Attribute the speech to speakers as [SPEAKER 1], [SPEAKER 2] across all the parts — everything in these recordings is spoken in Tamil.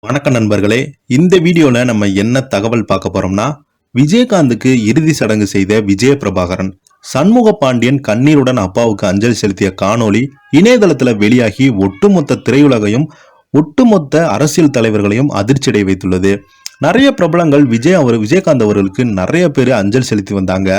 [SPEAKER 1] வணக்கம் நண்பர்களே. இந்த வீடியோல நம்ம என்ன தகவல் பார்க்க போறோம்னா, விஜயகாந்துக்கு இறுதி சடங்கு செய்த விஜய பிரபாகரன், சண்முக பாண்டியன் கண்ணீருடன் அப்பாவுக்கு அஞ்சலி செலுத்திய காணொளி இணையதளத்துல வெளியாகி ஒட்டுமொத்த திரையுலகையும் ஒட்டுமொத்த அரசியல் தலைவர்களையும் அதிர்ச்சியடை வைத்துள்ளது. நிறைய பிரபலங்கள் விஜயகாந்த் அவர்களுக்கு நிறைய பேர் அஞ்சலி செலுத்தி வந்தாங்க.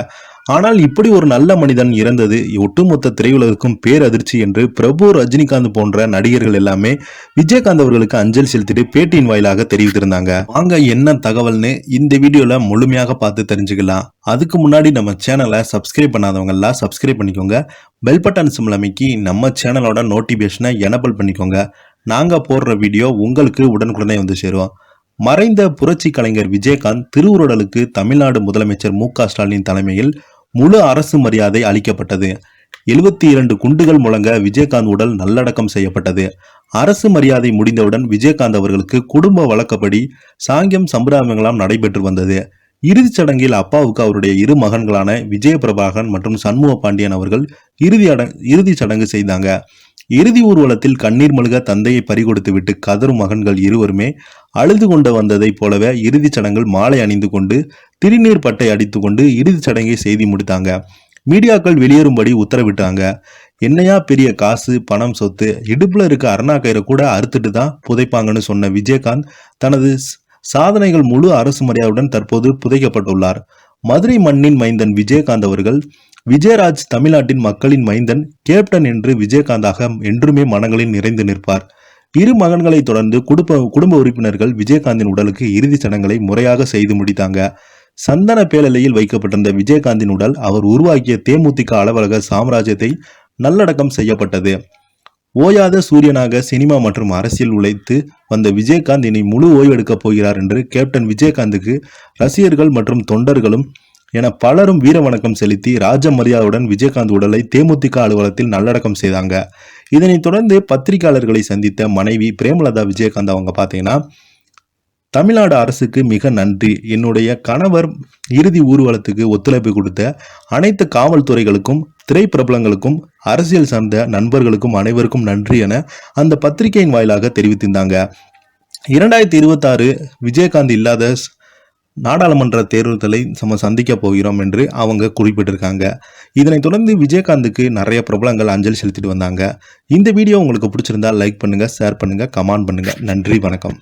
[SPEAKER 1] ஆனால் இப்படி ஒரு நல்ல மனிதன் இறந்தது ஒட்டுமொத்த திரையுலகுக்கும் பேரதிர்ச்சி என்று பிரபு, ரஜினிகாந்த் போன்ற நடிகர்கள் எல்லாமே விஜயகாந்த் அவர்களுக்கு அஞ்சலி செலுத்திட்டு பேட்டியின் வாயிலாக தெரிவித்திருந்தாங்க. வாங்க என்ன தகவல்னு இந்த வீடியோல முழுமையாக பார்த்து தெரிஞ்சுக்கலாம். அதுக்கு முன்னாடி நம்ம சேனலை சப்ஸ்கிரைப் பண்ணாதவங்க எல்லாம் சப்ஸ்கிரைப் பண்ணிக்கோங்க. பெல் பட்டன் சிம்பிள் அமைக்கி நம்ம சேனலோட நோட்டிபிகேஷனை எனபிள் பண்ணிக்கோங்க. நாங்க போடுற வீடியோ உங்களுக்கு உடனுக்குடனே வந்து சேருவோம். மறைந்த புரட்சி கலைஞர் விஜயகாந்த் திருவுருடலுக்கு தமிழ்நாடு முதலமைச்சர் மு.க.ஸ்டாலின் தலைமையில் முழு அரசு மரியாதை அளிக்கப்பட்டது. 72 குண்டுகள் முழங்க விஜயகாந்த் உடல் நல்லடக்கம் செய்யப்பட்டது. அரசு மரியாதை முடிந்தவுடன் விஜயகாந்த் அவர்களுக்கு குடும்ப வழக்கப்படி சாங்கியம் சம்பிரதாயங்களாம் நடைபெற்று வந்தது. இறுதிச் சடங்கில் அப்பாவுக்கு அவருடைய இரு மகன்களான விஜய பிரபாகரன் மற்றும் சண்முக பாண்டியன் அவர்கள் இறுதி சடங்கு செய்தாங்க. இறுதி ஊர்வலத்தில் கண்ணீர் மல்க தந்தையை பறிகொடுத்து விட்டு கதரும் மகன்கள் இருவருமே அழுது கொண்டு வந்ததை போலவே இறுதிச் சடங்கில் மாலை அணிந்து கொண்டு திருநீர் பட்டை அடித்து கொண்டு இறுதிச் சடங்கை செய்தி முடித்தாங்க. மீடியாக்கள் வெளியேறும்படி உத்தரவிட்டாங்க. என்னையா பெரிய காசு பணம் சொத்து, இடுப்புல இருக்க அருணா கயிறை கூட அறுத்துட்டு தான் புதைப்பாங்கன்னு சொன்ன விஜயகாந்த் தனது சாதனைகள் முழு அரசு மரியாதையுடன் தற்போது புதைக்கப்பட்டுள்ளார். மதுரை மண்ணின் மைந்தன் விஜயகாந்த் அவர்கள் விஜயராஜ் தமிழ்நாட்டின் மக்களின் மைந்தன் கேப்டன் என்று விஜயகாந்தாக என்றுமே மனங்களில் நிறைந்து நிற்பார். இரு மகன்களை தொடர்ந்து குடும்ப உறுப்பினர்கள் விஜயகாந்தின் உடலுக்கு இறுதி சடங்குகளை முறையாக செய்து முடித்தாங்க. சந்தன பேழலையில் வைக்கப்பட்டிருந்த விஜயகாந்தின் உடல் அவர் உருவாக்கிய தேமுதிக அலுவலக சாம்ராஜ்யத்தை நல்லடக்கம் செய்யப்பட்டது. ஓயாத சூரியனாக சினிமா மற்றும் அரசியல் உழைத்து வந்த விஜயகாந்த் இனி முழு ஓய்வெடுக்கப் போகிறார் என்று கேப்டன் விஜயகாந்துக்கு ரசிகர்கள் மற்றும் தொண்டர்களும் என பலரும் வீர வணக்கம் செலுத்தி ராஜ மரியாதையுடன் விஜயகாந்த் உடலை தேமுதிக அலுவலகத்தில் நல்லடக்கம் செய்தாங்க. இதனைத் தொடர்ந்து பத்திரிகையாளர்களை சந்தித்த மனைவி பிரேமலதா விஜயகாந்த் அவங்க பார்த்தீங்கன்னா, தமிழ்நாடு அரசுக்கு மிக நன்றி. என்னுடைய கணவர் இறுதி ஊர்வலத்துக்கு ஒத்துழைப்பு கொடுத்த அனைத்து காவல்துறைகளுக்கும், திரைப்பிரபலங்களுக்கும், அரசியல் சார்ந்த நண்பர்களுக்கும் அனைவருக்கும் நன்றி என அந்த பத்திரிகையின் வாயிலாக தெரிவித்திருந்தாங்க. 2026 விஜயகாந்த் இல்லாத நாடாளுமன்ற தேர்தலை நம்ம சந்திக்க போகிறோம் என்று அவங்க குறிப்பிட்டிருக்காங்க. இதனைத் தொடர்ந்து விஜயகாந்துக்கு நிறைய பிரபலங்கள் அஞ்சலி செலுத்திட்டு வந்தாங்க. இந்த வீடியோ உங்களுக்கு பிடிச்சிருந்தா லைக் பண்ணுங்க, ஷேர் பண்ணுங்க, கமெண்ட் பண்ணுங்க. நன்றி, வணக்கம்.